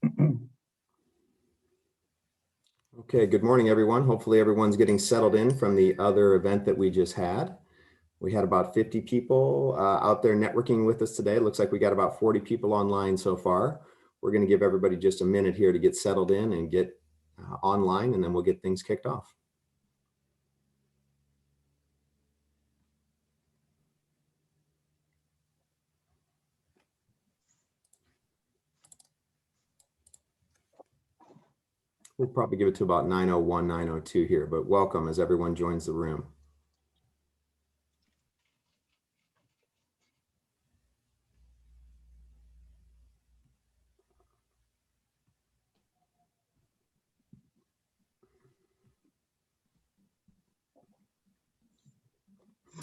Okay, good morning, everyone. Hopefully everyone's getting settled in from the other event that we just had. We had about 50 people out there networking with us today. Looks like we got about 40 people online so far. We're going to give everybody just a minute here to get settled in and get online, and then we'll get things kicked off. We'll probably give it to about 9:01, 9:02 here, but welcome as everyone joins the room.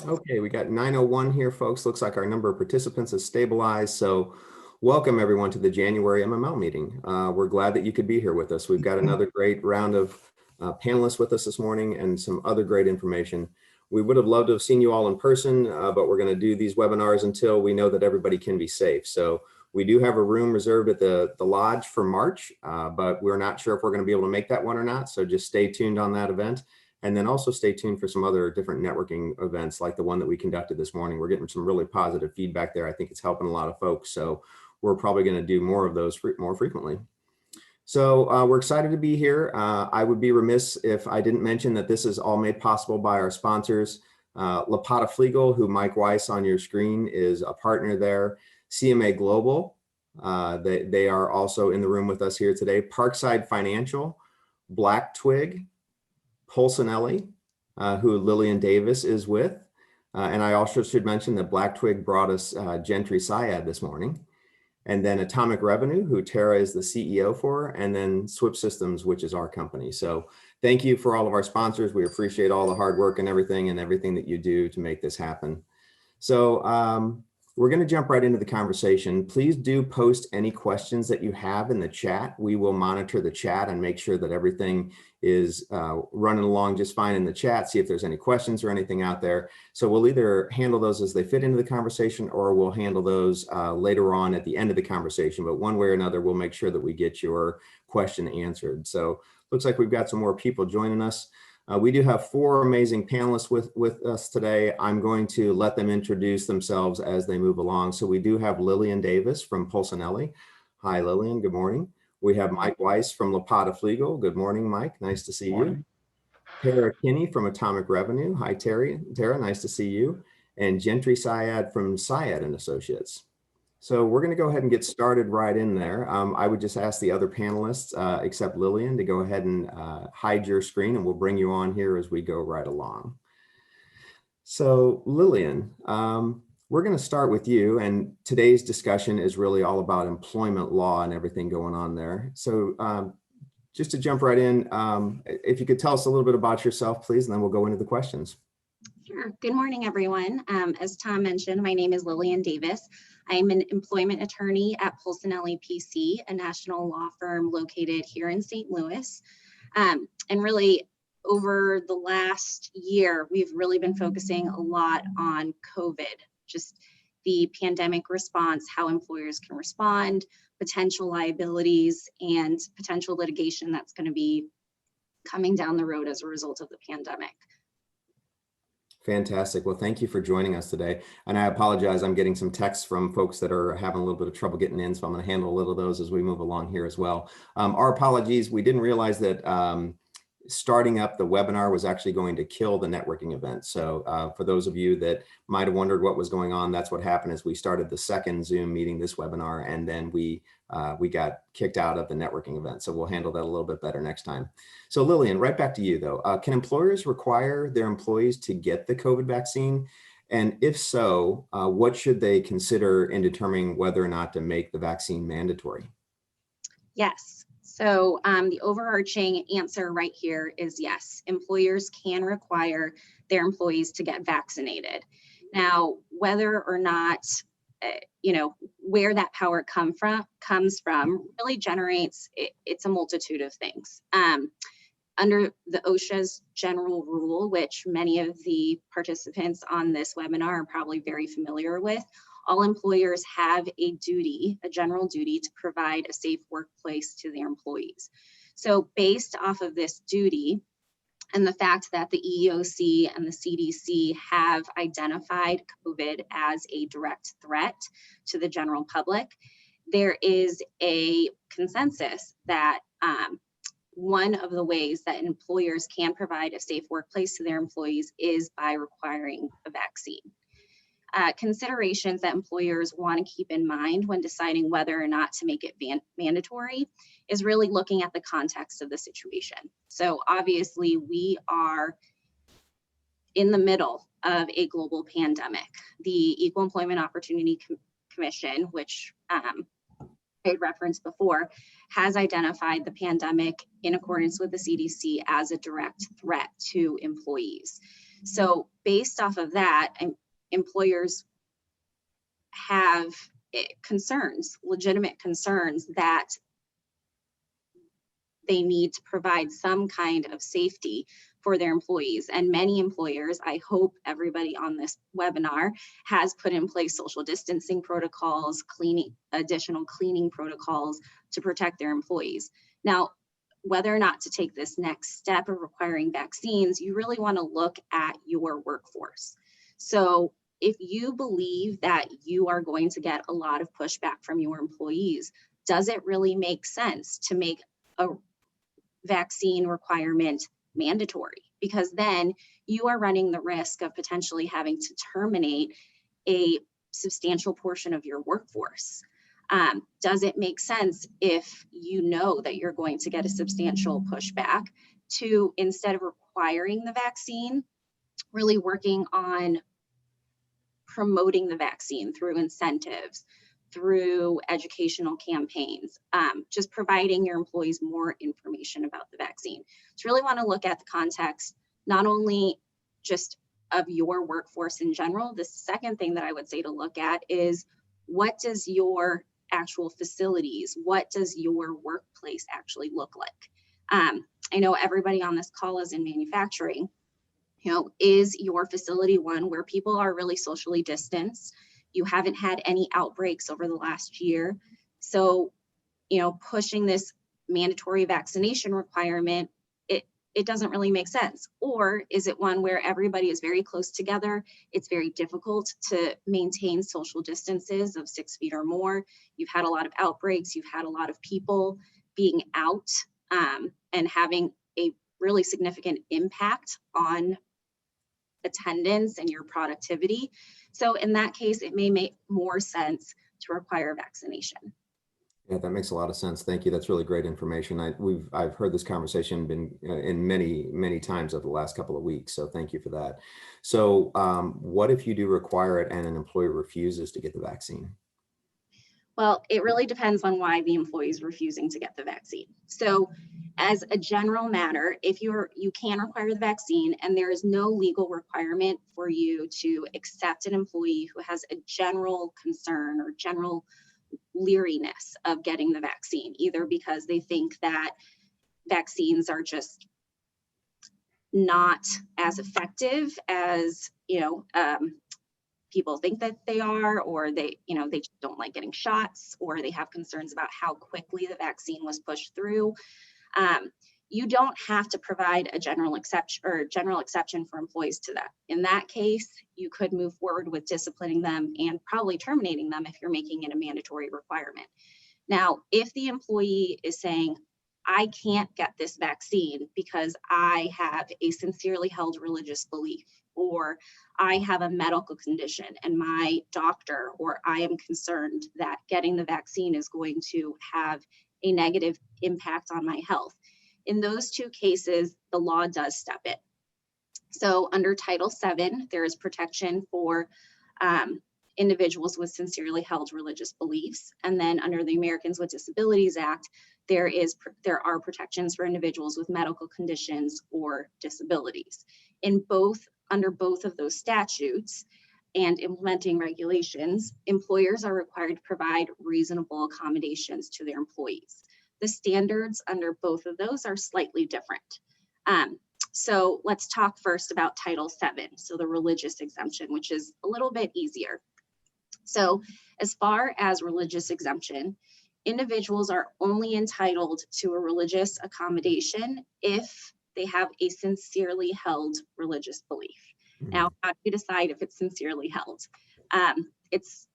Okay, we got 9:01 here, folks. Looks like our number of participants has stabilized. So welcome everyone to the January MML meeting. We're glad that you could be here with us. We've got another great round of panelists with us this morning and some other great information. We would have loved to have seen you all in person, but we're going to do these webinars until we know that everybody can be safe. So we do have a room reserved at the lodge for March, but we're not sure if we're going to be able to make that one or not. So just stay tuned on that event. And then also stay tuned for some other different networking events like the one that we conducted this morning. We're getting some really positive feedback there. I think it's helping a lot of folks. So we're probably going to do more of those more frequently. So we're excited to be here. I would be remiss if I didn't mention that this is all made possible by our sponsors. Lapata Flegel, who Mike Weiss on your screen is a partner there. CMA Global, they are also in the room with us here today. Parkside Financial, Black Twig, Polsinelli, who Lillian Davis is with. And I also should mention that Black Twig brought us Gentry Syed this morning. And then Atomic Revenue, who Tara is the CEO for, and then Swift Systems, which is our company. So thank you for all of our sponsors. We appreciate all the hard work and everything that you do to make this happen. So we're going to jump right into the conversation. Please do post any questions that you have in the chat. We will monitor the chat and make sure that everything is running along just fine in the chat, see if there's any questions or anything out there. So we'll either handle those as they fit into the conversation, or we'll handle those later on at the end of the conversation. But one way or another, we'll make sure that we get your question answered. So looks like we've got some more people joining us. We do have four amazing panelists with us today. I'm going to let them introduce themselves as they move along. So we do have Lillian Davis from Polsinelli. Hi, Lillian, good morning. We have Mike Weiss from Lapata Flegel. Good morning, Mike, nice to see you. Tara Kinney from Atomic Revenue. Hi, Tara, nice to see you. And Gentry Syed from Syed and Associates. So we're going to go ahead and get started right in there. I would just ask the other panelists, except Lillian, to go ahead and hide your screen, and we'll bring you on here as we go right along. So Lillian, we're going to start with you, and today's discussion is really all about employment law and everything going on there. So just to jump right in, if you could tell us a little bit about yourself, please, and then we'll go into the questions. Sure. Good morning, everyone. As Tom mentioned, my name is Lillian Davis. I'm an employment attorney at Polsinelli PC, a national law firm located here in St. Louis. And really, over the last year, we've really been focusing a lot on COVID, just the pandemic response, how employers can respond, potential liabilities, and potential litigation that's going to be coming down the road as a result of the pandemic. Fantastic. Well, thank you for joining us today. And I apologize, I'm getting some texts from folks that are having a little bit of trouble getting in, so I'm going to handle a little of those as we move along here as well. Our apologies, we didn't realize that starting up the webinar was actually going to kill the networking event. So for those of you that might have wondered what was going on, that's what happened. Is we started the second Zoom meeting, this webinar, and then we got kicked out of the networking event. So we'll handle that a little bit better next time. So Lillian, right back to you though. Can employers require their employees to get the COVID vaccine? And if so, what should they consider in determining whether or not to make the vaccine mandatory? Yes. So the overarching answer right here is yes, employers can require their employees to get vaccinated. Now, whether or not, where that power comes from really generates, it's a multitude of things. Under the OSHA's general rule, which many of the participants on this webinar are probably very familiar with, all employers have a duty, a general duty to provide a safe workplace to their employees. So based off of this duty, and the fact that the EEOC and the CDC have identified COVID as a direct threat to the general public, there is a consensus that one of the ways that employers can provide a safe workplace to their employees is by requiring a vaccine. Considerations that employers want to keep in mind when deciding whether or not to make it mandatory is really looking at the context of the situation. So obviously we are in the middle of a global pandemic. The Equal Employment Opportunity Commission, which I had referenced before, has identified the pandemic in accordance with the CDC as a direct threat to employees. So based off of that, employers have concerns, legitimate concerns that they need to provide some kind of safety for their employees. And many employers, I hope everybody on this webinar has put in place social distancing protocols, additional cleaning protocols to protect their employees. Now, whether or not to take this next step of requiring vaccines, you really want to look at your workforce. So if you believe that you are going to get a lot of pushback from your employees, does it really make sense to make a vaccine requirement mandatory? Because then you are running the risk of potentially having to terminate a substantial portion of your workforce. Does it make sense, if you know that you're going to get a substantial pushback, to, instead of requiring the vaccine, really working on promoting the vaccine through incentives, through educational campaigns, just providing your employees more information about the vaccine? So really want to look at the context, not only just of your workforce in general. The second thing that I would say to look at is, what does your actual facilities, what does your workplace actually look like? I know everybody on this call is in manufacturing. You know, is your facility one where people are really socially distanced? You haven't had any outbreaks over the last year. So, you know, pushing this mandatory vaccination requirement, it doesn't really make sense. Or is it one where everybody is very close together? It's very difficult to maintain social distances of 6 feet or more. You've had a lot of outbreaks. You've had a lot of people being out and having a really significant impact on attendance and your productivity. So in that case, it may make more sense to require vaccination. Yeah, that makes a lot of sense. Thank you. That's really great information. I've heard this conversation been in many times over the last couple of weeks. So thank you for that. So what if you do require it and an employer refuses to get the vaccine? Well, it really depends on why the employee is refusing to get the vaccine. So as a general matter, if you can require the vaccine and there is no legal requirement for you to accept an employee who has a general concern or general leeriness of getting the vaccine, either because they think that vaccines are just not as effective as, people think that they are, or they just don't like getting shots, or they have concerns about how quickly the vaccine was pushed through. You don't have to provide a general exception for employees to that. In that case, you could move forward with disciplining them and probably terminating them if you're making it a mandatory requirement. Now, if the employee is saying, I can't get this vaccine because I have a sincerely held religious belief, or I have a medical condition and my doctor or I am concerned that getting the vaccine is going to have a negative impact on my health. In those two cases, the law does step in. So under Title VII, there is protection for individuals with sincerely held religious beliefs. And then under the Americans with Disabilities Act, there are protections for individuals with medical conditions or disabilities. Under both of those statutes and implementing regulations, employers are required to provide reasonable accommodations to their employees. The standards under both of those are slightly different. So let's talk first about Title VII, so the religious exemption, which is a little bit easier. So as far as religious exemption, individuals are only entitled to a religious accommodation if they have a sincerely held religious belief. Now, how do you decide if it's sincerely held? It's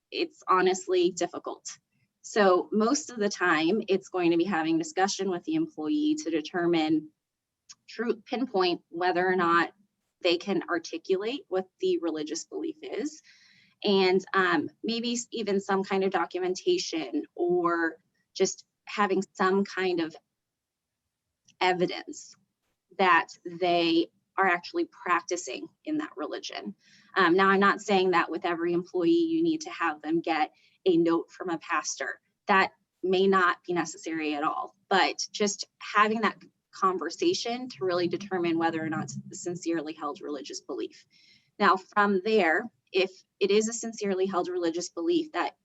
honestly difficult. So most of the time, it's going to be having discussion with the employee to determine, pinpoint whether or not they can articulate what the religious belief is, and maybe even some kind of documentation or just having some kind of evidence that they are actually practicing in that religion. Now, I'm not saying that with every employee you need to have them get a note from a pastor. That may not be necessary at all, but just having that conversation to really determine whether or not it's a sincerely held religious belief. Now, from there, if it is a sincerely held religious belief that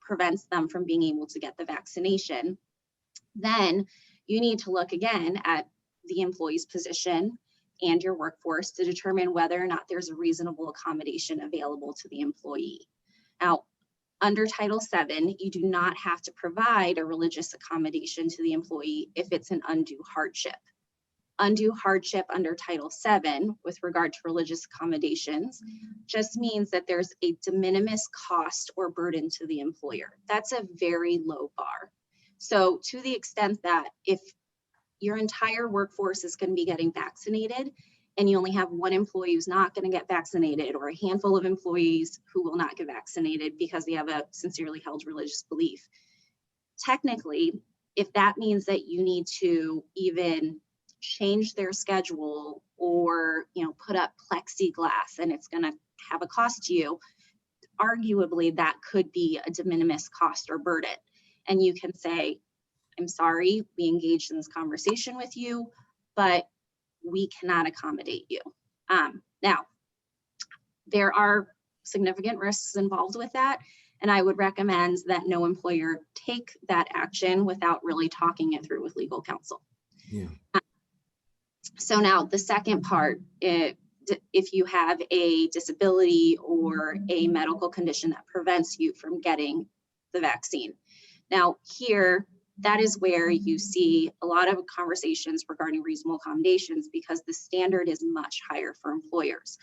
prevents them from being able to get the vaccination, then you need to look again at the employee's position and your workforce to determine whether or not there's a reasonable accommodation available to the employee. Now, under Title VII, you do not have to provide a religious accommodation to the employee if it's an undue hardship. Undue hardship under Title VII with regard to religious accommodations just means that there's a de minimis cost or burden to the employer. That's a very low bar. So to the extent that if your entire workforce is going to be getting vaccinated and you only have one employee who's not going to get vaccinated, or a handful of employees who will not get vaccinated because they have a sincerely held religious belief, technically, if that means that you need to even change their schedule or put up plexiglass and it's going to have a cost to you, arguably that could be a de minimis cost or burden. And you can say, I'm sorry, we engaged in this conversation with you, but we cannot accommodate you. Now, there are significant risks involved with that, and I would recommend that no employer take that action without really talking it through with legal counsel. Yeah. So now the second part, if you have a disability or a medical condition that prevents you from getting the vaccine. Now here, that is where you see a lot of conversations regarding reasonable accommodations because the standard is much higher for employers.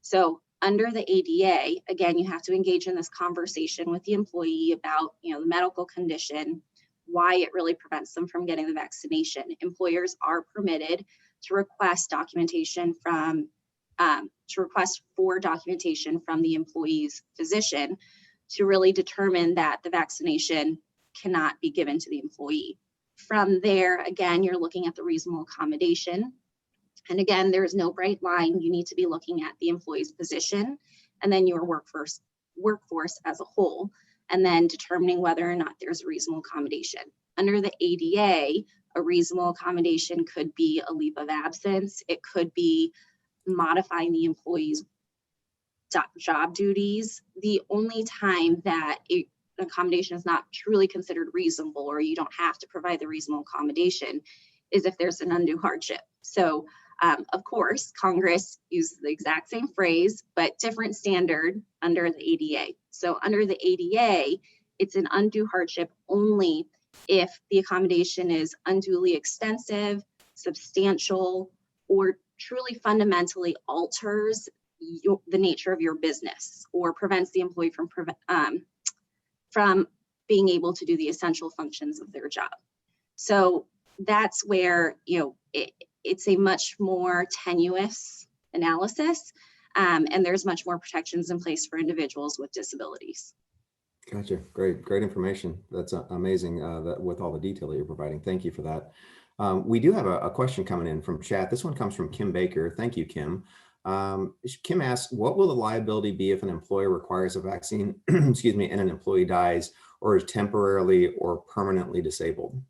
So under the ADA, again, you have to engage in this conversation with the employee about the medical condition, why it really prevents them from getting the vaccination. Employers are permitted to request documentation from documentation from the employee's physician to really determine that the vaccination cannot be given to the employee. From there, again, you're looking at the reasonable accommodation. And again, there is no bright line. You need to be looking at the employee's position and then your workforce as a whole, and then determining whether or not there's a reasonable accommodation. Under the ADA, a reasonable accommodation could be a leave of absence. It could be modifying the employee's job duties. The only time that an accommodation is not truly considered reasonable, or you don't have to provide the reasonable accommodation, is if there's an undue hardship. So of course, Congress uses the exact same phrase, but different standard under the ADA. So under the ADA, it's an undue hardship only if the accommodation is unduly extensive, substantial, or truly fundamentally alters the nature of your business or prevents the employee from being able to do the essential functions of their job. So that's where it's a much more tenuous analysis, and there's much more protections in place for individuals with disabilities. Gotcha. Great information. That's amazing that with all the detail that you're providing. Thank you for that. We do have a question coming in from chat. This one comes from Kim Baker. Thank you, Kim. Kim asks, what will the liability be if an employer requires a vaccine, excuse me, and an employee dies or is temporarily or permanently disabled?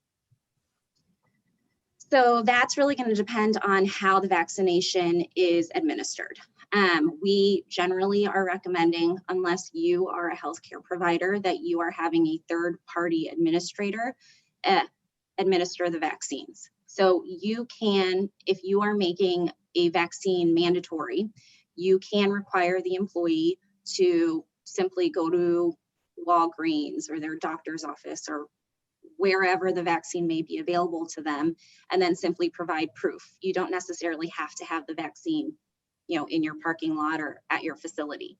So that's really going to depend on how the vaccination is administered. We generally are recommending, unless you are a healthcare provider, that you are having a third-party administrator administer the vaccines. So you can, if you are making a vaccine mandatory, you can require the employee to simply go to Walgreens or their doctor's office or wherever the vaccine may be available to them, and then simply provide proof. You don't necessarily have to have the vaccine, in your parking lot or at your facility.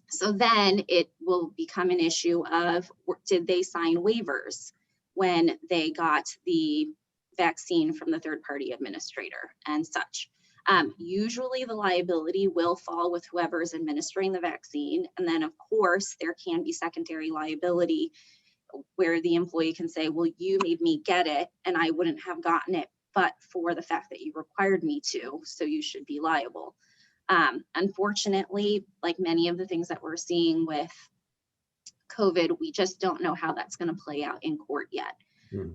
So then it will become an issue of, did they sign waivers when they got the vaccine from the third-party administrator and such. Usually the liability will fall with whoever is administering the vaccine. And then of course, there can be secondary liability where the employee can say, well, you made me get it and I wouldn't have gotten it, but for the fact that you required me to, so you should be liable. Unfortunately, like many of the things that we're seeing with COVID, we just don't know how that's going to play out in court yet.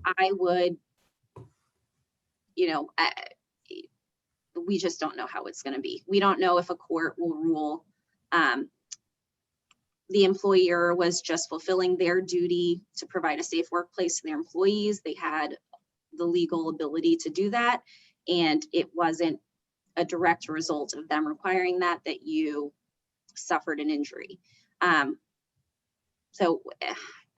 I would, we just don't know how it's going to be. We don't know if a court will rule the employer was just fulfilling their duty to provide a safe workplace to their employees. They had the legal ability to do that, and it wasn't a direct result of them requiring that you suffered an injury. So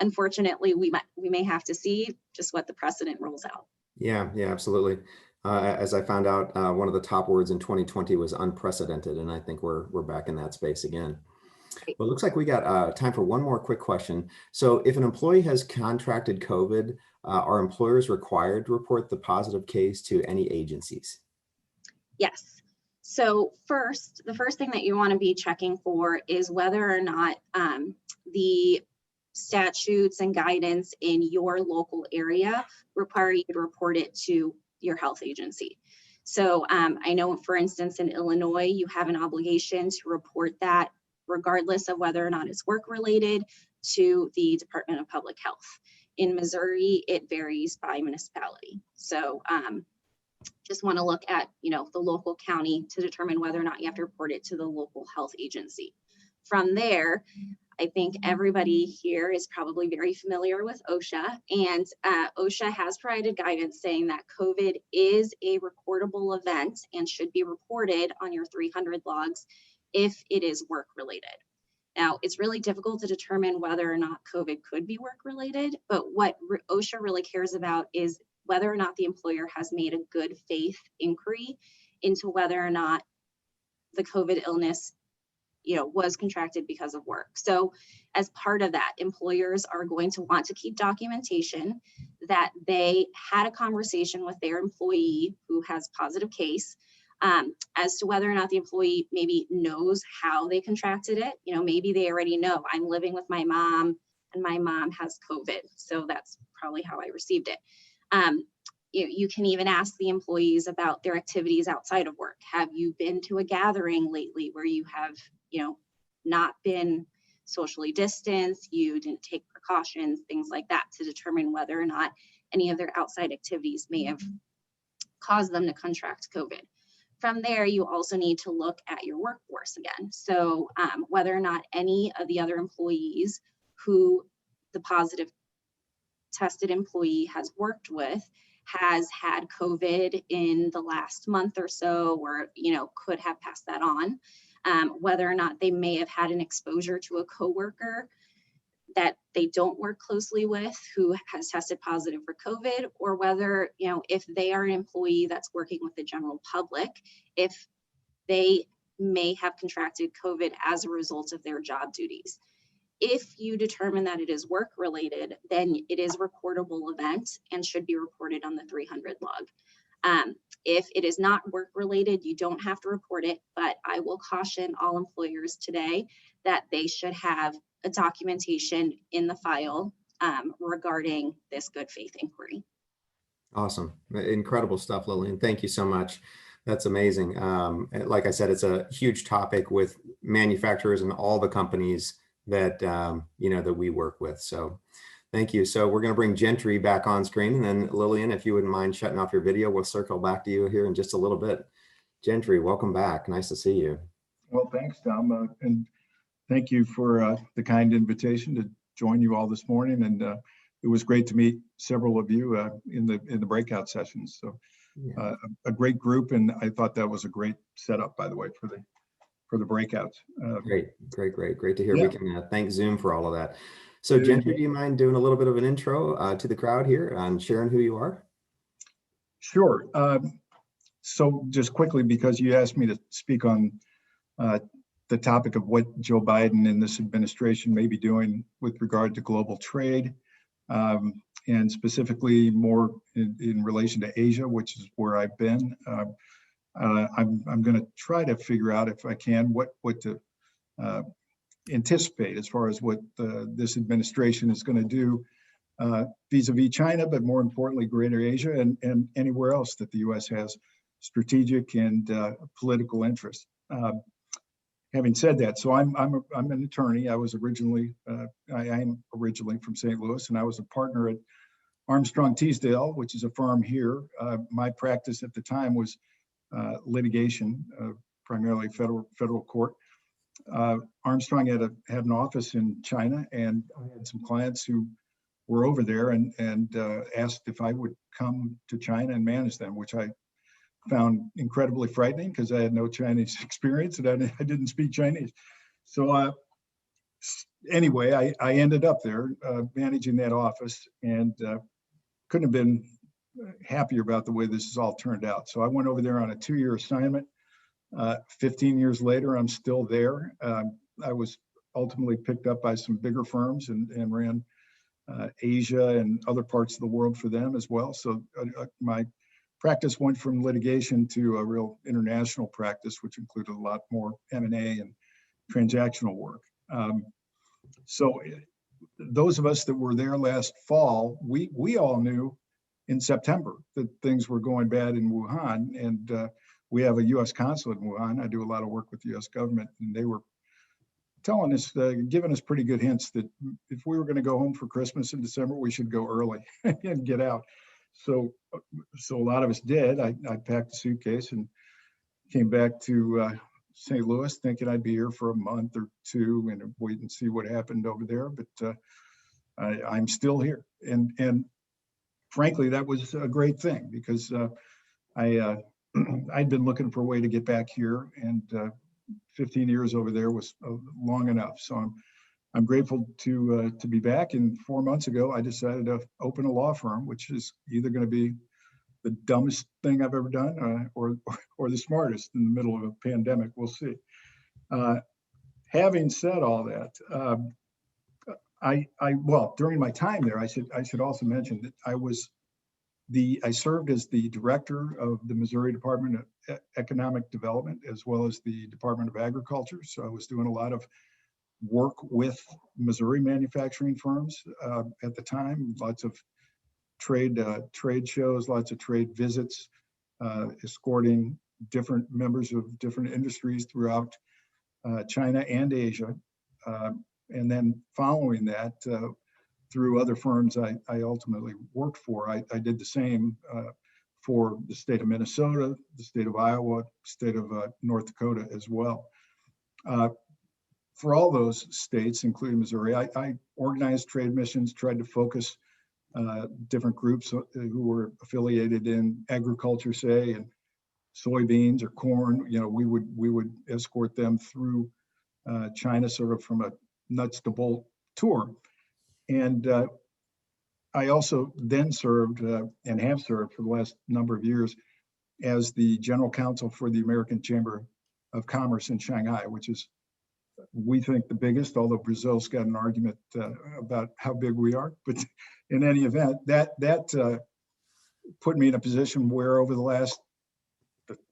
unfortunately, we may have to see just what the precedent rolls out. Yeah, absolutely. As I found out, one of the top words in 2020 was unprecedented, and I think we're back in that space again. Well, it looks like we got time for one more quick question. So if an employee has contracted COVID, are employers required to report the positive case to any agencies? Yes. So the first thing that you want to be checking for is whether or not the statutes and guidance in your local area require you to report it to your health agency. So I know, for instance, in Illinois, you have an obligation to report that regardless of whether or not it's work-related to the Department of Public Health. In Missouri, it varies by municipality. So just want to look at, the local county to determine whether or not you have to report it to the local health agency. From there, I think everybody here is probably very familiar with OSHA, and OSHA has provided guidance saying that COVID is a recordable event and should be reported on your 300 logs if it is work-related. Now, it's really difficult to determine whether or not COVID could be work-related, but what OSHA really cares about is whether or not the employer has made a good faith inquiry into whether or not the COVID illness, was contracted because of work. So as part of that, employers are going to want to keep documentation that they had a conversation with their employee who has positive case, as to whether or not the employee maybe knows how they contracted it. Maybe they already know, I'm living with my mom and my mom has COVID, so that's probably how I received it. You can even ask the employees about their activities outside of work. Have you been to a gathering lately where you have, not been socially distanced, you didn't take precautions, things like that, to determine whether or not any of their outside activities may have caused them to contract COVID. From there, you also need to look at your workforce again. So whether or not any of the other employees who the positive tested employee has worked with has had COVID in the last month or so, or could have passed that on, whether or not they may have had an exposure to a coworker that they don't work closely with who has tested positive for COVID, or whether, if they are an employee that's working with the general public, if they may have contracted COVID as a result of their job duties. If you determine that it is work-related, then it is a recordable event and should be reported on the 300 log. If it is not work-related, you don't have to report it, but I will caution all employers today that they should have a documentation in the file regarding this good faith inquiry. Awesome. Incredible stuff, Lillian. Thank you so much. That's amazing. Like I said, it's a huge topic with manufacturers and all the companies that that we work with. So thank you. So we're going to bring Gentry back on screen, and then Lillian, if you wouldn't mind shutting off your video, we'll circle back to you here in just a little bit. Gentry, welcome back. Nice to see you. Well, thanks, Tom, and thank you for the kind invitation to join you all this morning. And it was great to meet several of you in the breakout sessions. So a great group, and I thought that was a great setup, by the way, for for the breakouts. Great to hear. Yeah. We can thank Zoom for all of that. So Yeah. Gentry, do you mind doing a little bit of an intro to the crowd here on sharing who you are? Sure. So just quickly, because you asked me to speak on the topic of what Joe Biden and this administration may be doing with regard to global trade, and specifically more in relation to Asia, which is where I've been. I'm going to try to figure out, if I can, what to anticipate as far as what this administration is going to do vis-a-vis China, but more importantly, Greater Asia and anywhere else that the U.S. has strategic and political interest. Having said that, so I'm an attorney. I was originally I am originally from St. Louis, and I was a partner at Armstrong Teasdale, which is a firm here. My practice at the time was litigation, primarily federal court. Armstrong had an office in China, and I had some clients who were over there and asked if I would come to China and manage them, which I found incredibly frightening because I had no Chinese experience and I didn't speak Chinese. So anyway, I ended up there managing that office, and couldn't have been happier about the way this has all turned out. So I went over there on a 2-year assignment. 15 years later, I'm still there. I was ultimately picked up by some bigger firms and ran Asia and other parts of the world for them as well. So my practice went from litigation to a real international practice, which included a lot more M&A and transactional work. So those of us that were there last fall, we all knew in September that things were going bad in Wuhan, and we have a U.S. consulate in Wuhan. I do a lot of work with the U.S. government, and they were telling us, giving us pretty good hints that if we were going to go home for Christmas in December, we should go early and get out. So a lot of us did. I packed a suitcase and came back to St. Louis, thinking I'd be here for a month or two and wait and see what happened over there. But I'm still here, and frankly, that was a great thing because I'd been looking for a way to get back here, and 15 years over there was long enough. So I'm grateful to be back. And 4 months ago, I decided to open a law firm, which is either going to be the dumbest thing I've ever done or the smartest in the middle of a pandemic. We'll see. Having said all that, well, during my time there, I should also mention that I served as the director of the Missouri Department of Economic Development, as well as the Department of Agriculture. So I was doing a lot of work with Missouri manufacturing firms at the time, lots of trade shows, lots of trade visits, escorting different members of different industries throughout China and Asia. And then following that, through other firms I ultimately worked for, I did the same for the state of Minnesota, the state of Iowa, state of North Dakota as well. For all those states, including Missouri, I organized trade missions, tried to focus different groups who were affiliated in agriculture, say, and soybeans or corn. You know, we would escort them through China, sort of from a nuts to bolt tour. And I also then served and have served for the last number of years as the general counsel for the American Chamber of Commerce in Shanghai, which is, we think, the biggest, although Brazil's got an argument about how big we are. But in any event, that put me in a position where over the last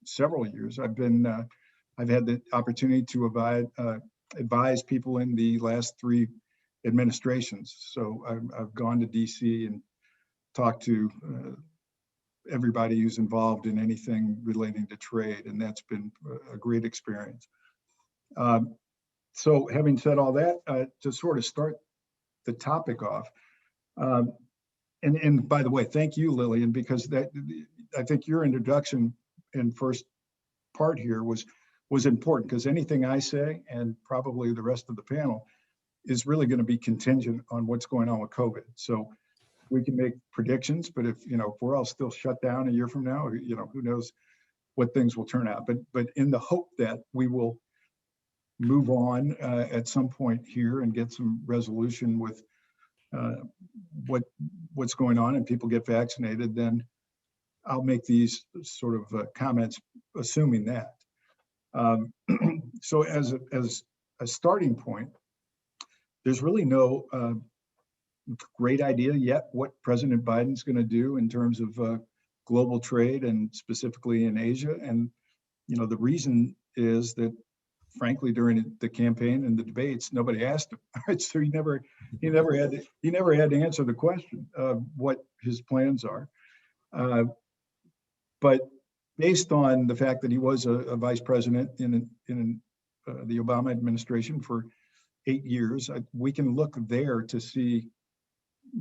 several years, I've had the opportunity to advise people in the last 3 administrations. So I've gone to DC and talked to everybody who's involved in anything relating to trade, and that's been a great experience. So having said all that, to sort of start the topic off, and by the way, thank you, Lillian, because I think your introduction and first part here was important, because anything I say, and probably the rest of the panel, is really going to be contingent on what's going on with COVID. So we can make predictions, but if we're all still shut down a year from now, who knows what things will turn out. But in the hope that we will move on at some point here and get some resolution with what's going on and people get vaccinated, then I'll make these sort of comments assuming that. So as a starting point, there's really no great idea yet what President Biden's going to do in terms of global trade and specifically in Asia. And the reason is that, frankly, during the campaign and the debates, nobody asked him. Right? So he never had to answer the question of what his plans are. But based on the fact that he was a vice president in the Obama administration for 8 years, we can look there to see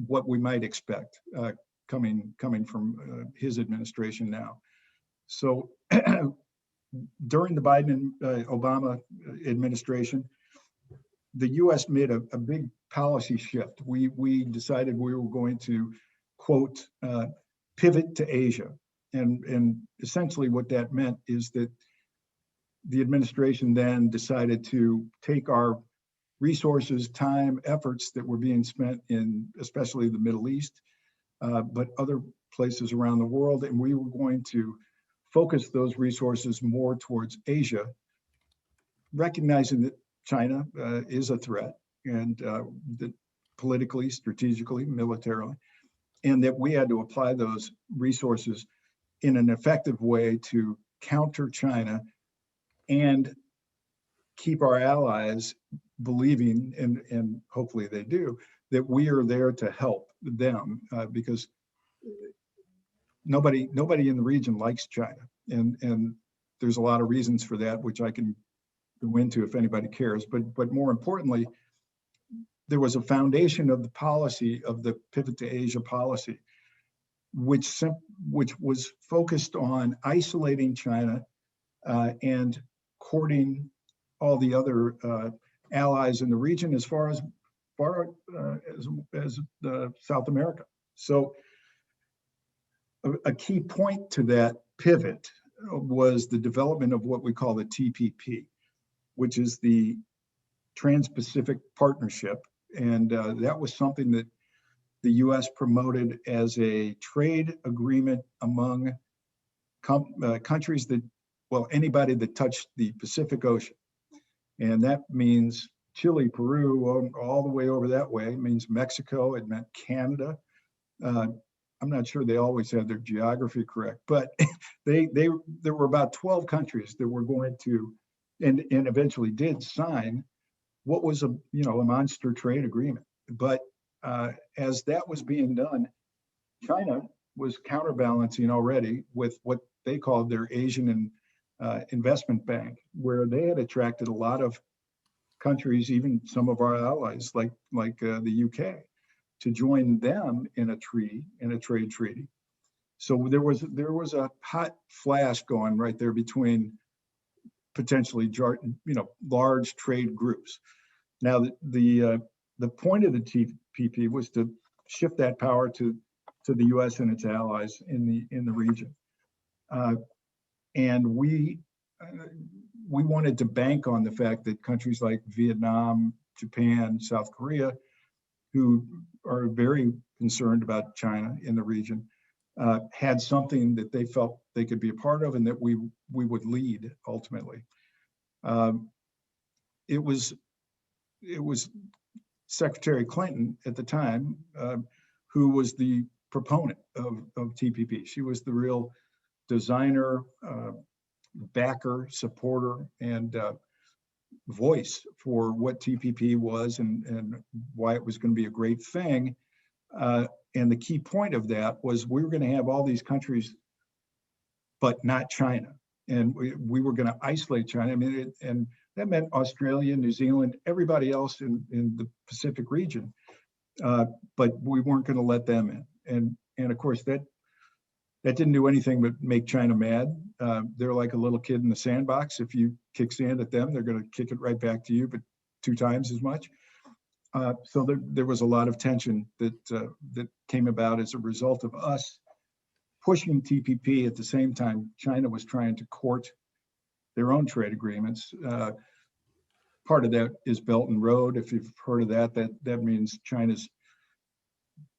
what we might expect coming from his administration now. So during the Biden and Obama administration, the U.S. made a big policy shift. We decided we were going to, quote, pivot to Asia. And essentially what that meant is that the administration then decided to take our resources, time, efforts that were being spent in especially the Middle East, but other places around the world, and we were going to focus those resources more towards Asia, recognizing that China is a threat, and that politically, strategically, militarily, and that we had to apply those resources in an effective way to counter China and keep our allies believing, and hopefully they do, that we are there to help them, because nobody in the region likes China, and there's a lot of reasons for that, which I can go into if anybody cares. But more importantly, there was a foundation of the policy of the Pivot to Asia policy, which was focused on isolating China and courting all the other allies in the region as far as South America. So a key point to that pivot was the development of what we call the TPP, which is the Trans-Pacific Partnership. And that was something that the US promoted as a trade agreement among countries that, well, anybody that touched the Pacific Ocean. And that means Chile, Peru, all the way over that way. It means Mexico, it meant Canada. I'm not sure they always had their geography correct, but there were about 12 countries that were going to, and eventually did sign what was a monster trade agreement. But as that was being done, China was counterbalancing already with what they called their Asian Investment Bank, where they had attracted a lot of countries, even some of our allies like the UK, to join them in a trade treaty. So there was a hot flash going right there between potentially large trade groups. Now the point of the TPP was to shift that power to the US and its allies in the region. And we wanted to bank on the fact that countries like Vietnam, Japan, South Korea, who are very concerned about China in the region, had something that they felt they could be a part of, and that we would lead ultimately. It was Secretary Clinton at the time who was the proponent of TPP. She was the real designer, backer, supporter, and voice for what TPP was and why it was going to be a great thing. And the key point of that was we were going to have all these countries, but not China. And we were going to isolate China. I mean, and that meant Australia, New Zealand, everybody else in the Pacific region. But we weren't going to let them in. And of course, that didn't do anything but make China mad. They're like a little kid in the sandbox. If you kick sand at them, they're going to kick it right back to you, but 2 times as much. So there was a lot of tension that came about as a result of us pushing TPP. At the same time, China was trying to court their own trade agreements. part of that is Belt and Road. If you've heard of that, that means China's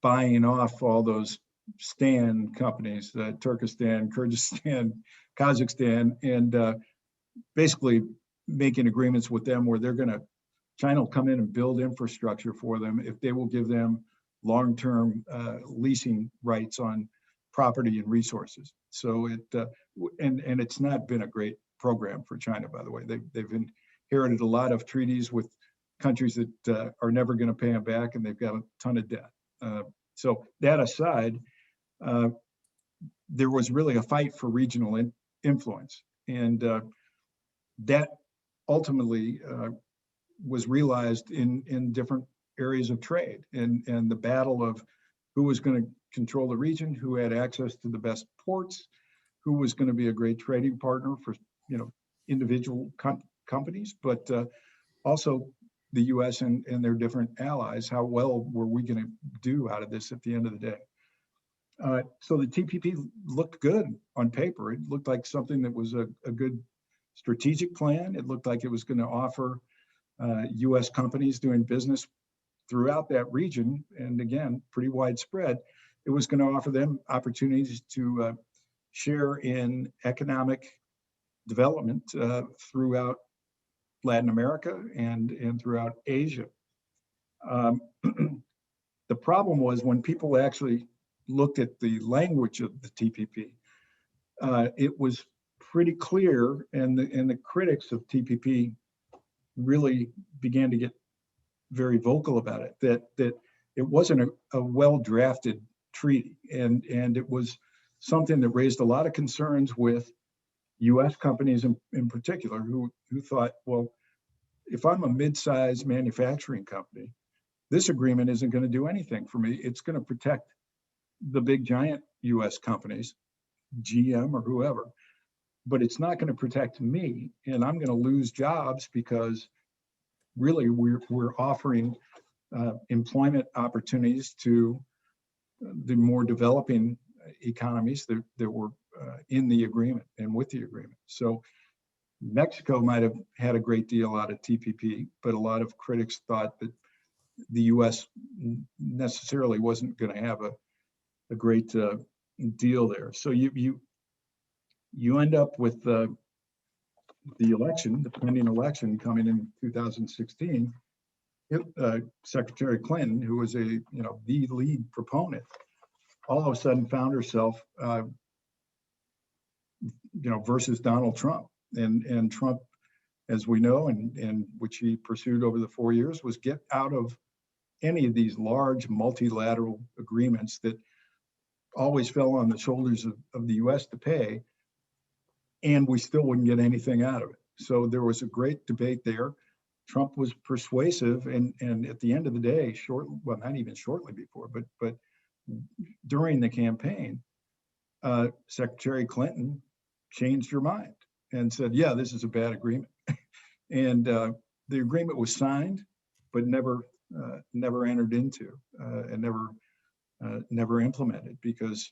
buying off all those Stan companies, Turkestan, Kyrgyzstan, Kazakhstan, and basically making agreements with them where China will come in and build infrastructure for them if they will give them long-term leasing rights on property and resources. So and it's not been a great program for China, by the way. They've inherited a lot of treaties with countries that are never going to pay them back, and they've got a ton of debt. So that aside, there was really a fight for regional influence, and that ultimately was realized in different areas of trade, and the battle of who was going to control the region, who had access to the best ports, who was going to be a great trading partner for individual companies, but also the U.S. and their different allies. How well were we going to do out of this at the end of the day? So the TPP looked good on paper. It looked like something that was a good strategic plan. It looked like it was going to offer U.S. companies doing business throughout that region, and again, pretty widespread. It was going to offer them opportunities to share in economic development throughout Latin America and throughout Asia. The problem was when people actually looked at the language of the TPP, it was pretty clear, and the critics of TPP really began to get very vocal about it, that it wasn't a well-drafted treaty, and it was something that raised a lot of concerns with U.S. companies in particular, who thought, well, if I'm a mid-sized manufacturing company, this agreement isn't going to do anything for me. It's going to protect the big giant U.S. companies, GM or whoever, but it's not going to protect me, and I'm going to lose jobs because really we're offering employment opportunities to the more developing economies that were in the agreement and with the agreement. So Mexico might have had a great deal out of TPP, but a lot of critics thought that the U.S. necessarily wasn't going to have a great deal there. So you end up with the election, the pending election coming in 2016. Secretary Clinton, who was the lead proponent, all of a sudden found herself, versus Donald Trump, and Trump, as we know, and which he pursued over the 4 years, was get out of any of these large multilateral agreements that always fell on the shoulders of the U.S. to pay, and we still wouldn't get anything out of it. So there was a great debate there. Trump was persuasive, and at the end of the day, not even shortly before, but during the campaign, Secretary Clinton changed her mind and said, yeah, this is a bad agreement. And the agreement was signed, but never entered into, and never implemented, because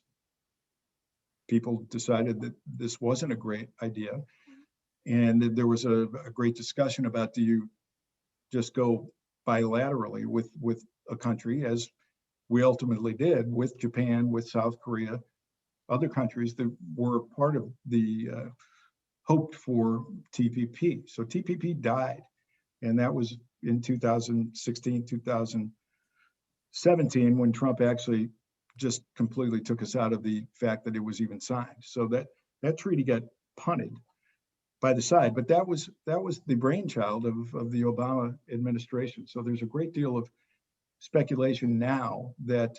people decided that this wasn't a great idea. And there was a great discussion about, do you just go bilaterally with a country, as we ultimately did with Japan, with South Korea, other countries that were part of the hoped for TPP. So TPP died, and that was in 2016, 2017, when Trump actually just completely took us out of the fact that it was even signed. So that treaty got punted by the side, but that was the brainchild of the Obama administration. So there's a great deal of speculation now that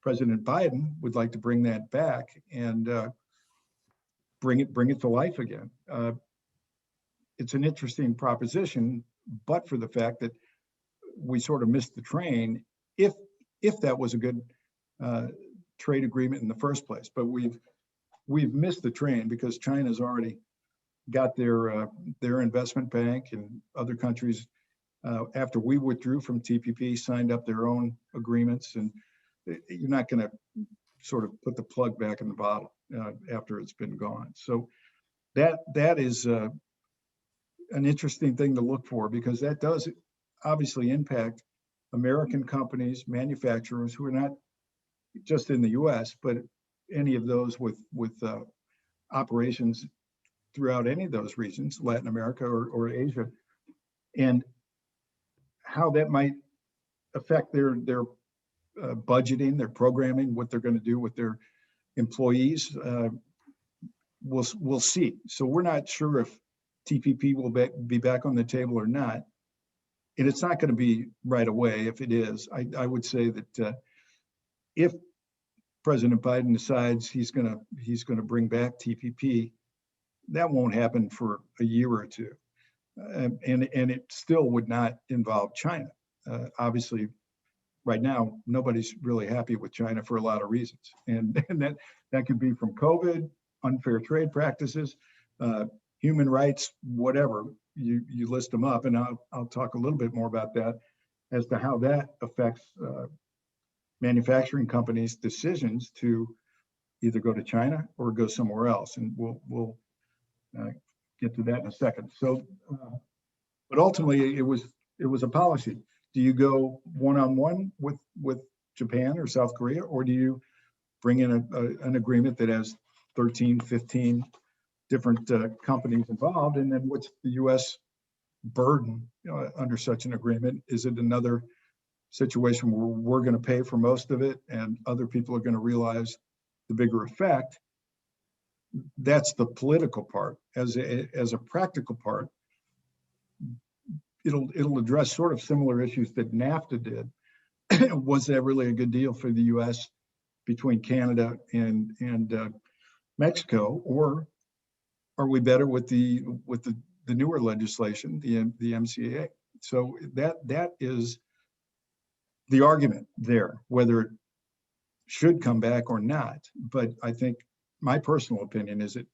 President Biden would like to bring that back and bring it to life again. It's an interesting proposition, but for the fact that we sort of missed the train, if that was a good trade agreement in the first place. But we've missed the train because China's already got their investment bank, and other countries, after we withdrew from TPP, signed up their own agreements, and you're not going to sort of put the plug back in the bottle after it's been gone. So that is an interesting thing to look for, because that does obviously impact American companies, manufacturers who are not just in the US, but any of those with operations throughout any of those regions, Latin America or Asia, and how that might affect their budgeting, their programming, what they're going to do with their employees. We'll see. So we're not sure if TPP will be back on the table or not. And it's not going to be right away. If it is, I would say that if President Biden decides he's going to bring back TPP, that won't happen for a year or two, and it still would not involve China. Obviously, right now nobody's really happy with China for a lot of reasons, and that could be from COVID, unfair trade practices, human rights, whatever you list them up, and I'll talk a little bit more about that as to how that affects manufacturing companies' decisions to either go to China or go somewhere else, and we'll get to that in a second. So, but ultimately, it was a policy. Do you go one-on-one with Japan or South Korea, or do you bring in an agreement that has 13, 15 different companies involved? And then what's the U.S. burden under such an agreement? Is it another situation where we're going to pay for most of it and other people are going to realize the bigger effect? That's the political part. As a practical part, it'll address sort of similar issues that NAFTA did. Was that really a good deal for the U.S. between Canada and Mexico, or are we better with the newer legislation, the MCA? So that is the argument there, whether it should come back or not. But I think my personal opinion is that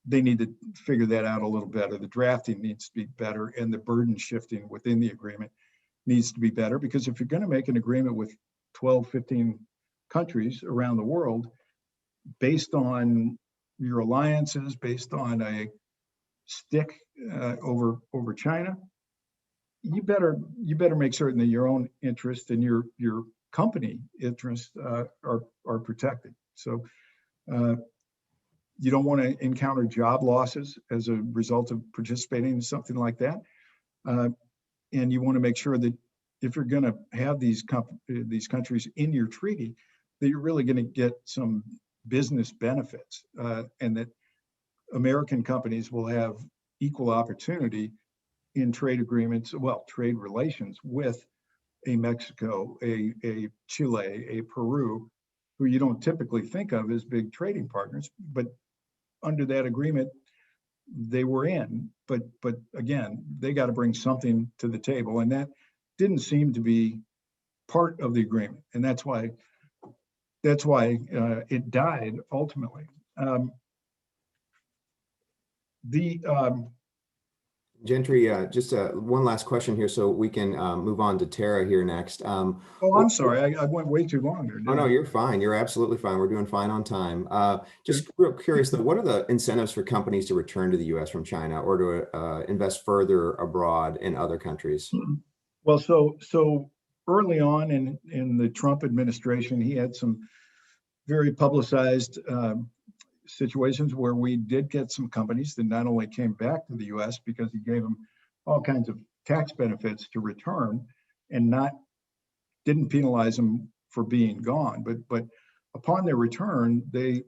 they need to figure that out a little better. The drafting needs to be better, and the burden shifting within the agreement needs to be better, because if you're going to make an agreement with 12, 15 countries around the world based on your alliances, based on a stick over China, you better make certain that your own interest and your company interests are protected. So you don't want to encounter job losses as a result of participating in something like that, and you want to make sure that if you're going to have these countries in your treaty, that you're really going to get some business benefits, and that American companies will have equal opportunity in trade agreements, trade relations with a Mexico, a Chile, a Peru, who you don't typically think of as big trading partners, but under that agreement they were in. But again, they got to bring something to the table, and that didn't seem to be part of the agreement, and that's why it died ultimately. Gentry, just one last question here so we can move on to Tara here next. Oh, I'm sorry, I went way too long there. Oh, no, you're fine. You're absolutely fine. We're doing fine on time. Just real curious though, what are the incentives for companies to return to the US from China, or to invest further abroad in other countries? Well, so early on in the Trump administration, he had some very publicized situations where we did get some companies that not only came back to the US because he gave them all kinds of tax benefits to return, and didn't penalize them for being gone, but upon their return, they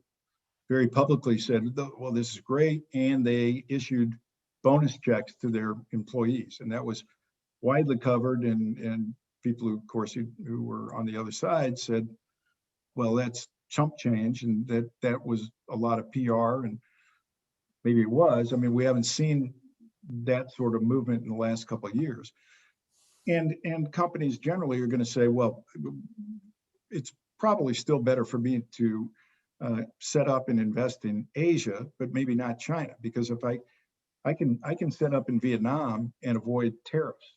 very publicly said, well, this is great, and they issued bonus checks to their employees, and that was widely covered, and people who, of course, who were on the other side said, well, that's chump change, and that was a lot of PR, and maybe it was. I mean, we haven't seen that sort of movement in the last couple of years. And companies generally are going to say, well, it's probably still better for me to set up and invest in Asia, but maybe not China, because if I can set up in Vietnam and avoid tariffs.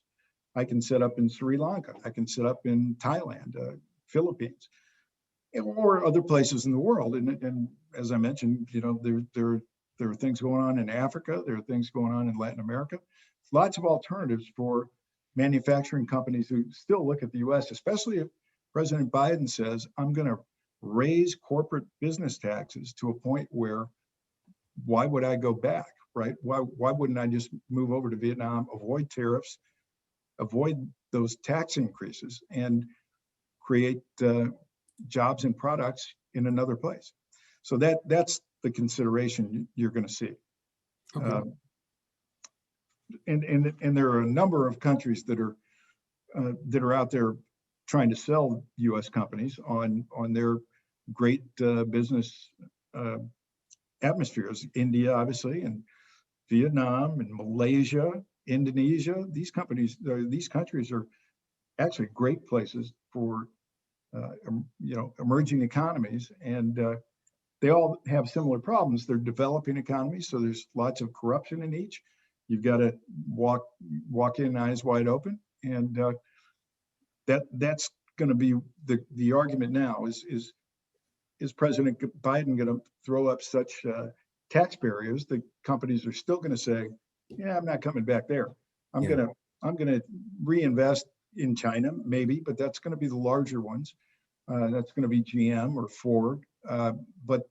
I can set up in Sri Lanka. I can set up in Thailand, Philippines, or other places in the world. And as I mentioned, there are There are things going on in Africa. There are things going on in Latin America. Lots of alternatives for manufacturing companies who still look at the US, especially if President Biden says, I'm going to raise corporate business taxes to a point where why would I go back, right? Why wouldn't I just move over to Vietnam, avoid tariffs, avoid those tax increases, and create jobs and products in another place? So that's the consideration you're going to see. Okay. And there are a number of countries that are out there trying to sell U.S. companies on their great business atmospheres. India, obviously, and Vietnam, and Malaysia, Indonesia. These countries are actually great places for emerging economies, and they all have similar problems. They're developing economies, so there's lots of corruption in each. You've got to walk in eyes wide open, and that's going to be the argument now. Is President Biden going to throw up such tax barriers that companies are still going to say, "Yeah, I'm not coming back there. I'm gonna reinvest in China, maybe, but that's going to be the larger ones. That's going to be GM or Ford, but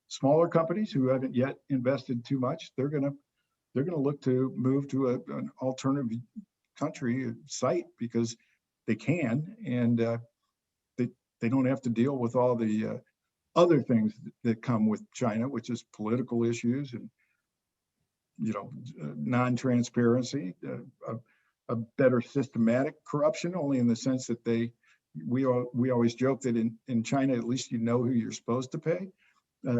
smaller companies who haven't yet invested too much, they're going to look to move to an alternative country site because they can, and they don't have to deal with all the other things that come with China, which is political issues and non-transparency, a better systematic corruption, only in the sense that we always joke that in China, at least you know who you're supposed to pay,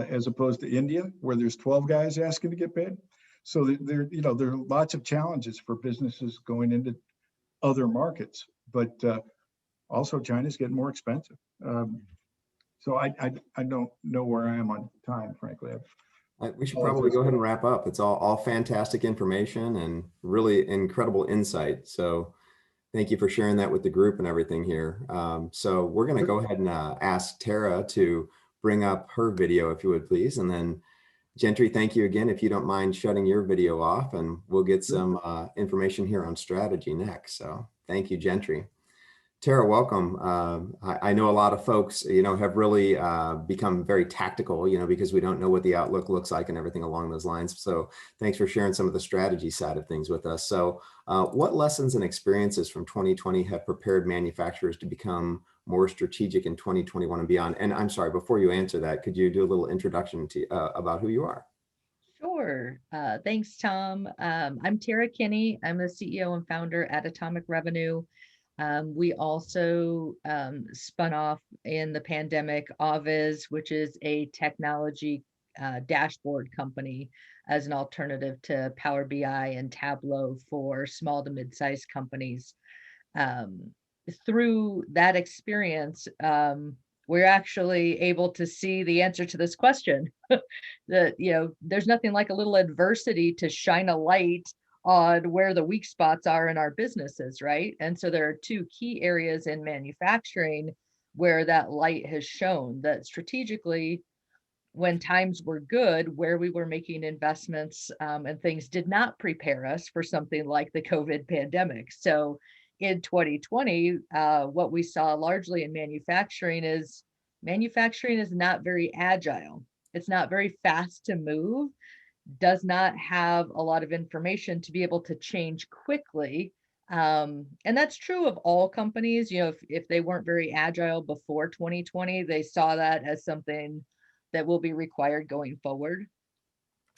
as opposed to India, where there's 12 guys asking to get paid. So there are lots of challenges for businesses going into other markets, but also China's getting more expensive. So I don't know where I am on time, frankly. We should probably go ahead and wrap up. It's all fantastic information and really incredible insight. So thank you for sharing that with the group and everything here. So we're going to go ahead and ask Tara to bring up her video, if you would please. And then Gentry, thank you again. If you don't mind shutting your video off, and we'll get some information here on strategy next. So thank you, Gentry. Tara, welcome. I know a lot of folks, have really become very tactical, because we don't know what the outlook looks like and everything along those lines. So thanks for sharing some of the strategy side of things with us. So what lessons and experiences from 2020 have prepared manufacturers to become more strategic in 2021 and beyond? And I'm sorry, before you answer that, could you do a little introduction to about who you are? Sure. Thanks, Tom. I'm Tara Kinney. I'm the CEO and founder at Atomic Revenue. We also spun off in the pandemic Aviz, which is a technology dashboard company, as an alternative to Power BI and Tableau for small to mid-sized companies. Through that experience, we're actually able to see the answer to this question. That, there's nothing like a little adversity to shine a light on where the weak spots are in our businesses, right? And so there are two key areas in manufacturing where that light has shown that strategically, when times were good, where we were making investments and things did not prepare us for something like the COVID pandemic. So in 2020, what we saw largely in manufacturing is not very agile. It's not very fast to move, does not have a lot of information to be able to change quickly. And that's true of all companies. If they weren't very agile before 2020, they saw that as something that will be required going forward.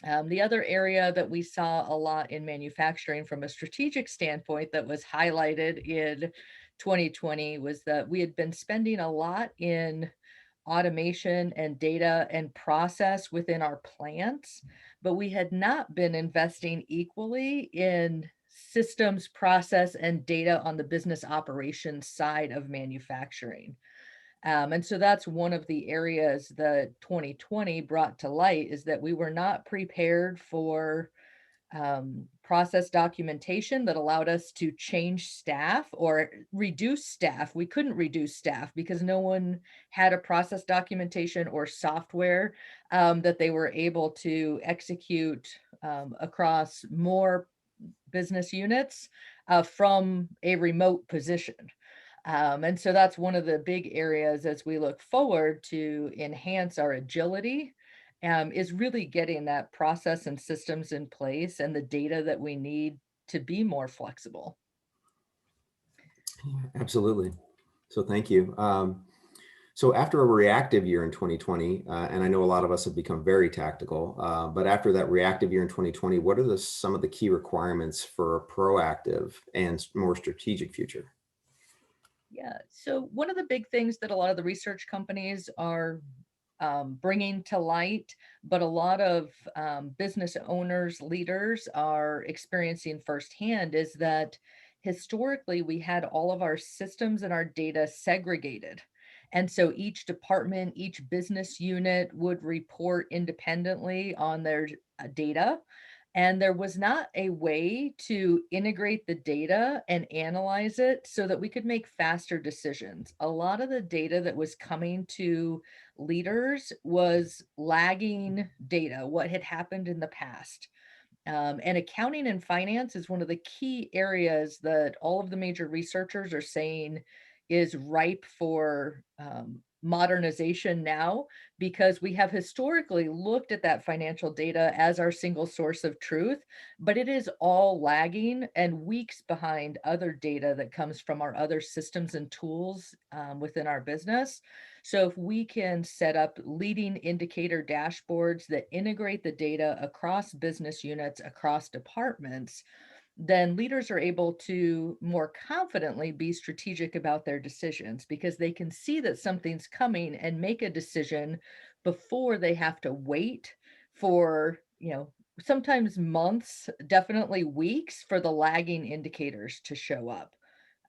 The other area that we saw a lot in manufacturing from a strategic standpoint that was highlighted in 2020 was that we had been spending a lot in automation and data and process within our plants, but we had not been investing equally in systems, process, and data on the business operations side of manufacturing. And so that's one of the areas that 2020 brought to light, is that we were not prepared for process documentation that allowed us to change staff or reduce staff. We couldn't reduce staff because no one had a process documentation or software that they were able to execute across more business units from a remote position. And so that's one of the big areas as we look forward to enhance our agility, is really getting that process and systems in place and the data that we need to be more flexible. Absolutely. So thank you. So after a reactive year in 2020, and I know a lot of us have become very tactical, but after that reactive year in 2020, what are some of the key requirements for a proactive and more strategic future? Yeah, so one of the big things that a lot of the research companies are bringing to light, but a lot of business owners, leaders are experiencing firsthand is that historically we had all of our systems and our data segregated. And so each department, each business unit would report independently on their data. And there was not a way to integrate the data and analyze it so that we could make faster decisions. A lot of the data that was coming to leaders was lagging data, what had happened in the past. And accounting and finance is one of the key areas that all of the major researchers are saying is ripe for modernization now, because we have historically looked at that financial data as our single source of truth, but it is all lagging and weeks behind other data that comes from our other systems and tools within our business. So if we can set up leading indicator dashboards that integrate the data across business units, across departments, then leaders are able to more confidently be strategic about their decisions because they can see that something's coming and make a decision before they have to wait for, sometimes months, definitely weeks for the lagging indicators to show up.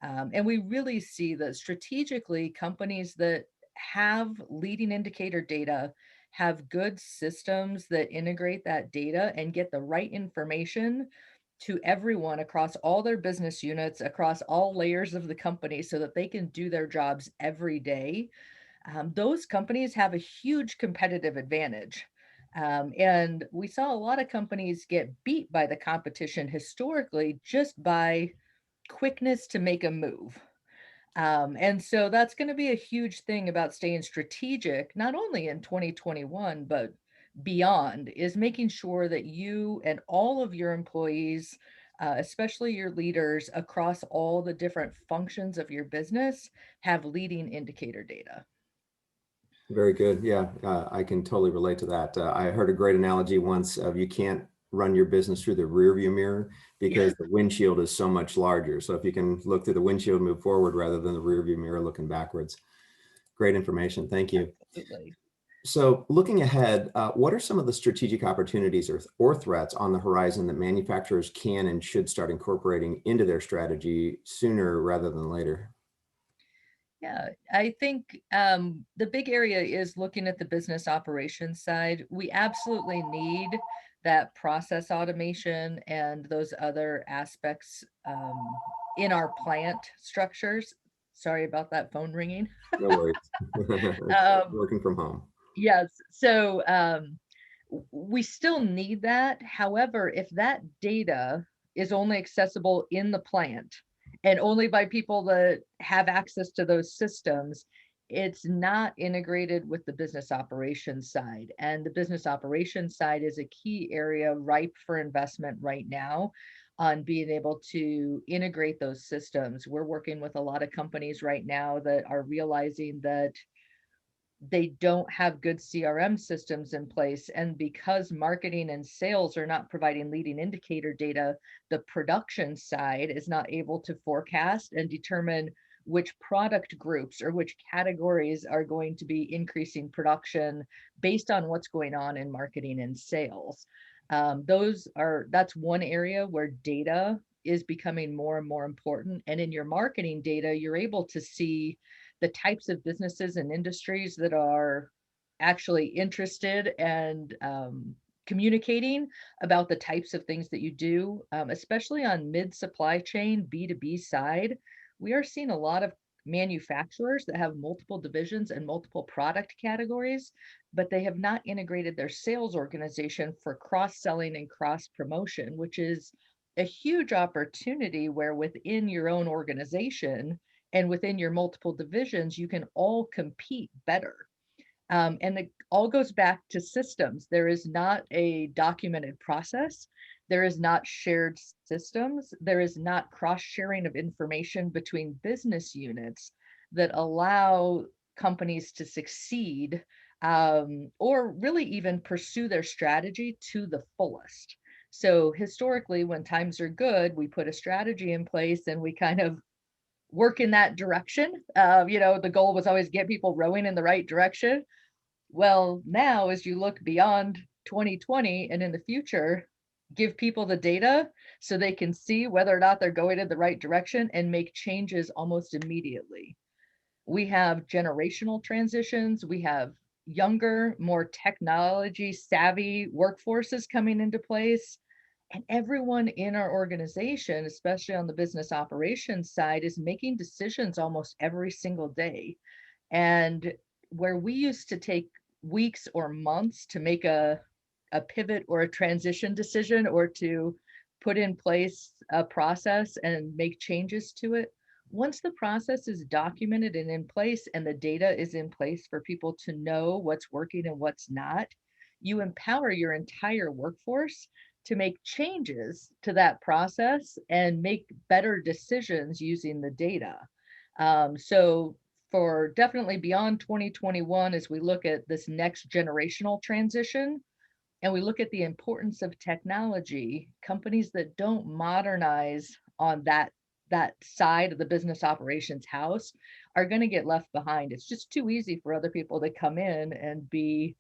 And we really see that strategically, companies that have leading indicator data have good systems that integrate that data and get the right information to everyone across all their business units, across all layers of the company, so that they can do their jobs every day. Those companies have a huge competitive advantage. And we saw a lot of companies get beat by the competition historically just by quickness to make a move. And so that's going to be a huge thing about staying strategic, not only in 2021, but beyond, is making sure that you and all of your employees, especially your leaders across all the different functions of your business, have leading indicator data. Very good. Yeah, I can totally relate to that. I heard a great analogy once of you can't run your business through the rear view mirror because the windshield is so much larger. So if you can look through the windshield, move forward rather than the rear view mirror looking backwards. Great information. Thank you. Absolutely. So looking ahead, what are some of the strategic opportunities or threats on the horizon that manufacturers can and should start incorporating into their strategy sooner rather than later? Yeah, I think the big area is looking at the business operations side. We absolutely need that process automation and those other aspects in our plant structures. Sorry about that phone ringing. No worries. Um, Working from home. yes, so we still need that. However, if that data is only accessible in the plant and only by people that have access to those systems, it's not integrated with the business operations side. And the business operations side is a key area ripe for investment right now on being able to integrate those systems. We're working with a lot of companies right now that are realizing that they don't have good CRM systems in place. And because marketing and sales are not providing leading indicator data, the production side is not able to forecast and determine which product groups or which categories are going to be increasing production based on what's going on in marketing and sales. That's one area where data is becoming more and more important. And in your marketing data, you're able to see the types of businesses and industries that are actually interested and communicating about the types of things that you do, especially on mid-supply chain B2B side. We are seeing a lot of manufacturers that have multiple divisions and multiple product categories, but they have not integrated their sales organization for cross-selling and cross-promotion, which is a huge opportunity where within your own organization and within your multiple divisions, you can all compete better. And it all goes back to systems. There is not a documented process. There is not shared systems. There is not cross-sharing of information between business units that allow companies to succeed, or really even pursue their strategy to the fullest. So historically, when times are good, we put a strategy in place and we kind of work in that direction. The goal was always get people rowing in the right direction. Well, now as you look beyond 2020 and in the future, give people the data so they can see whether or not they're going in the right direction and make changes almost immediately. We have generational transitions. We have younger, more technology savvy workforces coming into place. And everyone in our organization, especially on the business operations side, is making decisions almost every single day. And where we used to take weeks or months to make a pivot or a transition decision or to put in place a process and make changes to it, once the process is documented and in place and the data is in place for people to know what's working and what's not, you empower your entire workforce to make changes to that process and make better decisions using the data. So for definitely beyond 2021, as we look at this next generational transition and we look at the importance of technology, companies that don't modernize on that side of the business operations house are going to get left behind. It's just too easy for other people to come in and be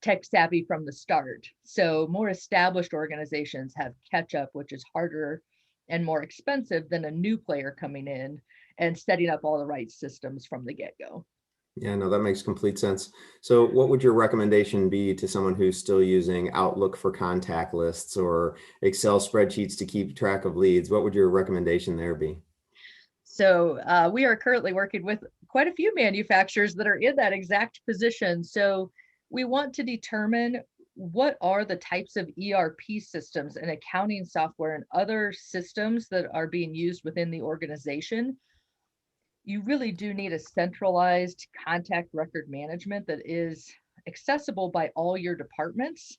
tech savvy from the start. So more established organizations have catch up, which is harder and more expensive than a new player coming in and setting up all the right systems from the get-go. Yeah, no, that makes complete sense. So what would your recommendation be to someone who's still using Outlook for contact lists or Excel spreadsheets to keep track of leads? What would your recommendation there be? So we are currently working with quite a few manufacturers that are in that exact position. So we want to determine what are the types of ERP systems and accounting software and other systems that are being used within the organization. You really do need a centralized contact record management that is accessible by all your departments,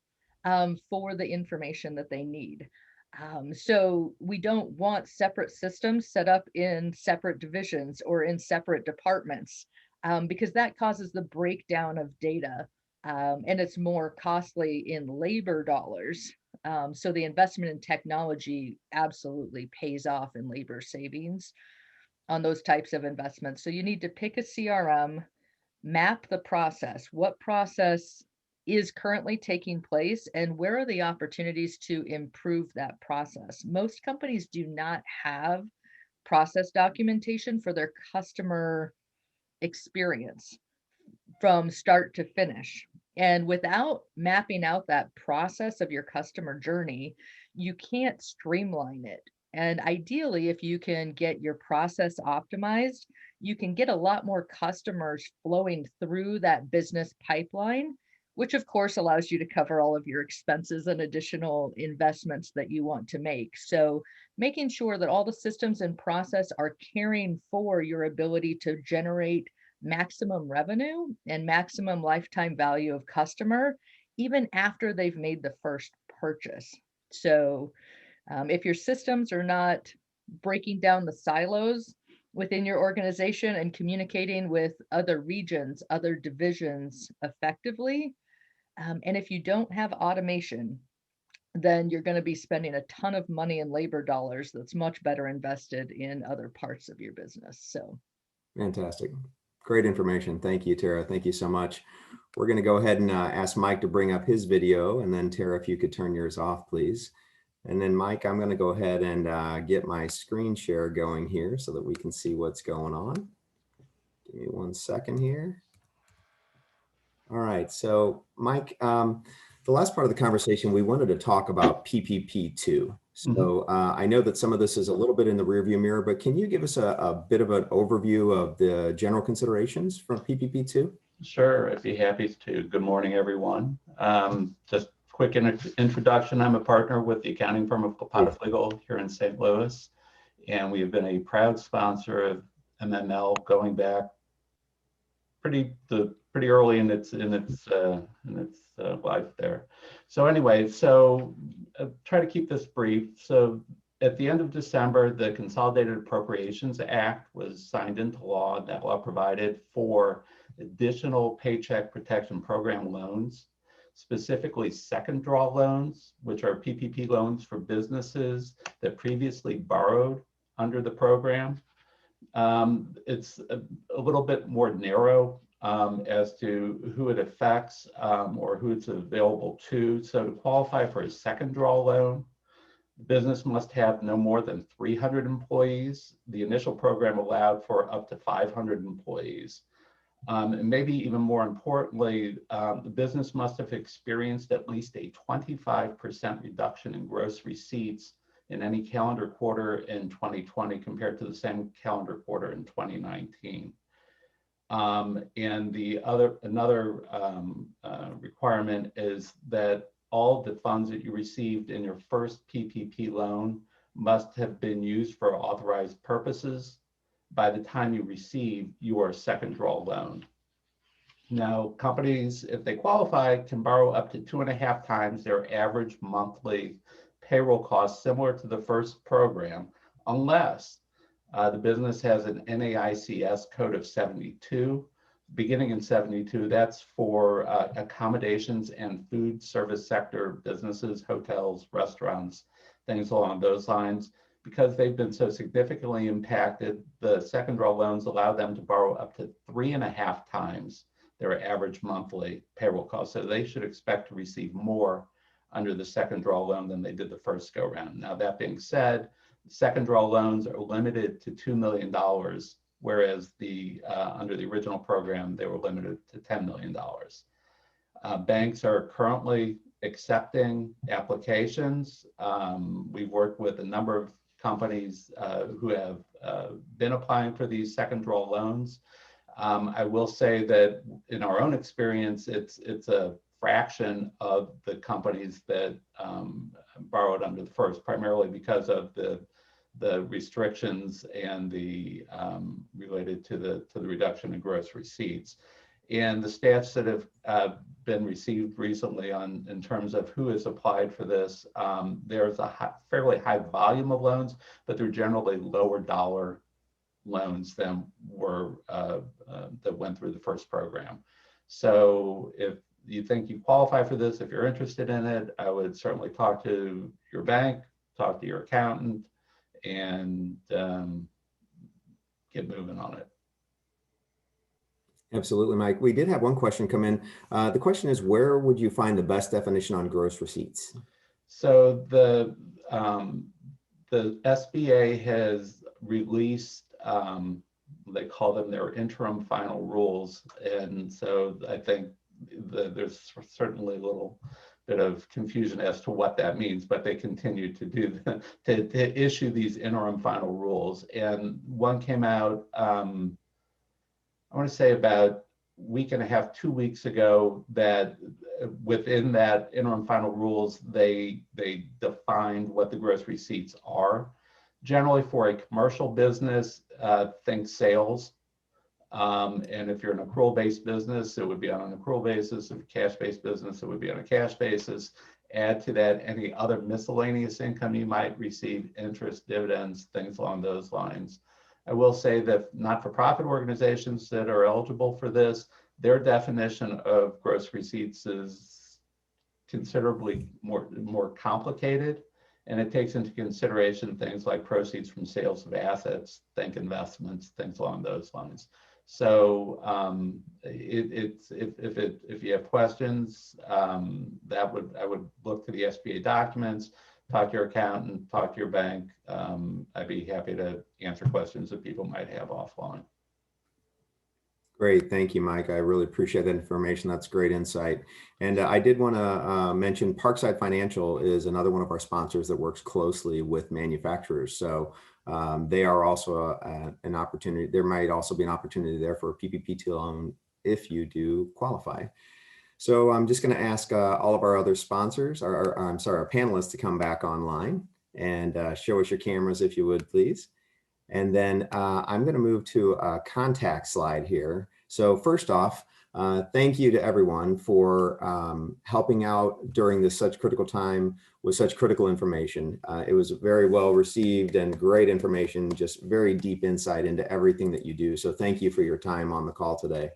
for the information that they need. So we don't want separate systems set up in separate divisions or in separate departments, because that causes the breakdown of data, and it's more costly in labor dollars. So the investment in technology absolutely pays off in labor savings on those types of investments. So you need to pick a CRM, map the process. What process is currently taking place and where are the opportunities to improve that process? Most companies do not have process documentation for their customer experience from start to finish. And without mapping out that process of your customer journey, you can't streamline it. And ideally, if you can get your process optimized, you can get a lot more customers flowing through that business pipeline, which of course allows you to cover all of your expenses and additional investments that you want to make. So making sure that all the systems and process are caring for your ability to generate maximum revenue and maximum lifetime value of customer, even after they've made the first purchase. So if your systems are not breaking down the silos within your organization and communicating with other regions, other divisions effectively, and if you don't have automation, then you're going to be spending a ton of money and labor dollars that's much better invested in other parts of your business. So Fantastic. Great information. Thank you, Tara. Thank you so much. We're going to go ahead and ask Mike to bring up his video, and then Tara, if you could turn yours off, please. And then Mike, I'm going to go ahead and get my screen share going here so that we can see what's going on. Give me 1 second here. All right, so Mike, the last part of the conversation, we wanted to talk about PPP2. So I know that some of this is a little bit in the rearview mirror, but can you give us a bit of an overview of the general considerations from PPP2? Sure, I'd be happy to. Good morning, everyone. Just quick introduction. I'm a partner with the accounting firm of Kopatov Legal here in St. Louis, and we have been a proud sponsor of MML going back pretty early in its life there. So anyway, try to keep this brief. So at the end of December, the Consolidated Appropriations Act was signed into law. That law provided for additional Paycheck Protection Program loans, specifically second draw loans, which are PPP loans for businesses that previously borrowed under the program. It's a little bit more narrow as to who it affects or who it's available to. So to qualify for a second draw loan, the business must have no more than 300 employees. The initial program allowed for up to 500 employees. And maybe even more importantly, the business must have experienced at least a 25% reduction in gross receipts in any calendar quarter in 2020 compared to the same calendar quarter in 2019. And another requirement is that all the funds that you received in your first PPP loan must have been used for authorized purposes by the time you receive your second draw loan. Now, companies, if they qualify, can borrow up to 2.5 times their average monthly payroll costs similar to the first program, unless the business has an NAICS code of 72. Beginning in 72, that's for accommodations and food service sector businesses, hotels, restaurants, things along those lines. Because they've been so significantly impacted, the second draw loans allow them to borrow up to 3.5 times their average monthly payroll costs. So they should expect to receive more under the second draw loan than they did the first go round. Now, that being said, second draw loans are limited to $2 million, whereas under the original program, they were limited to $10 million. Banks are currently accepting applications. We've worked with a number of companies who have been applying for these second draw loans. I will say that in our own experience, it's a fraction of the companies that borrowed under the first, primarily because of the restrictions and the related to the reduction in gross receipts. And the stats that have been received recently in terms of who has applied for this, there's a fairly high volume of loans, but they're generally lower dollar loans than that went through the first program. So if you think you qualify for this, if you're interested in it, I would certainly talk to your bank, talk to your accountant, and get moving on it. Absolutely, Mike. We did have one question come in. The question is, where would you find the best definition on gross receipts? So the SBA has released, they call them their interim final rules. And so I think there's certainly a little bit of confusion as to what that means, but they continue to do to issue these interim final rules. And one came out, I want to say about a week and a half, 2 weeks ago, that within that interim final rules, they defined what the gross receipts are. Generally for a commercial business, think sales. And if you're an accrual-based business, it would be on an accrual basis. If a cash-based business, it would be on a cash basis. Add to that any other miscellaneous income you might receive, interest, dividends, things along those lines. I will say that not-for-profit organizations that are eligible for this, their definition of gross receipts is considerably more complicated, and it takes into consideration things like proceeds from sales of assets, think investments, things along those lines. So if you have questions, I would look to the SBA documents, talk to your accountant, talk to your bank. I'd be happy to answer questions that people might have offline. Great. Thank you, Mike. I really appreciate that information. That's great insight. And I did want to mention Parkside Financial is another one of our sponsors that works closely with manufacturers. So they are also an opportunity. There might also be an opportunity there for a PPP loan if you do qualify. So I'm just going to ask all of our other sponsors, I'm sorry, our panelists to come back online and show us your cameras if you would, please. And then I'm going to move to a contact slide here. So first off, thank you to everyone for helping out during this such critical time with such critical information. It was very well received and great information, just very deep insight into everything that you do. So thank you for your time on the call today.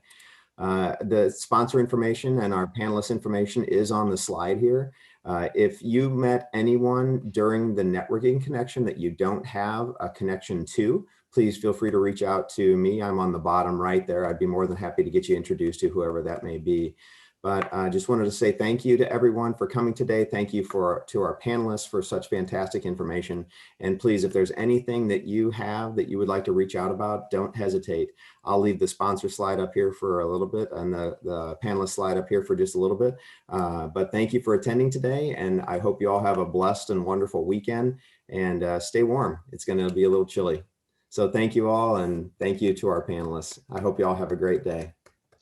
The sponsor information and our panelist information is on the slide here. If you met anyone during the networking connection that you don't have a connection to, please feel free to reach out to me. I'm on the bottom right there. I'd be more than happy to get you introduced to whoever that may be. But I just wanted to say thank you to everyone for coming today. Thank you to our panelists for such fantastic information. And please, if there's anything that you have that you would like to reach out about, don't hesitate. I'll leave the sponsor slide up here for a little bit and the panelist slide up here for just a little bit. But thank you for attending today. And I hope you all have a blessed and wonderful weekend and stay warm. It's going to be a little chilly. So thank you all. And thank you to our panelists. I hope you all have a great day.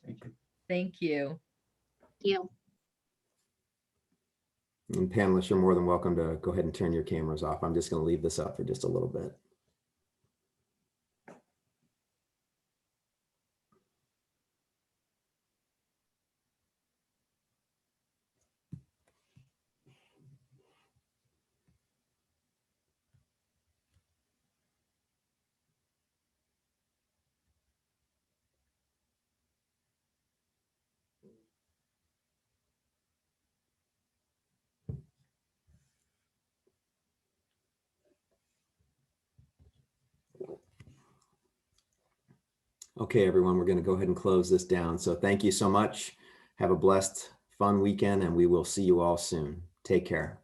Thank you. Thank you. You. And panelists, you're more than welcome to go ahead and turn your cameras off. I'm just going to leave this up for just a little bit. Okay, everyone, we're going to go ahead and close this down. So thank you so much. Have a blessed, fun weekend, and we will see you all soon. Take care.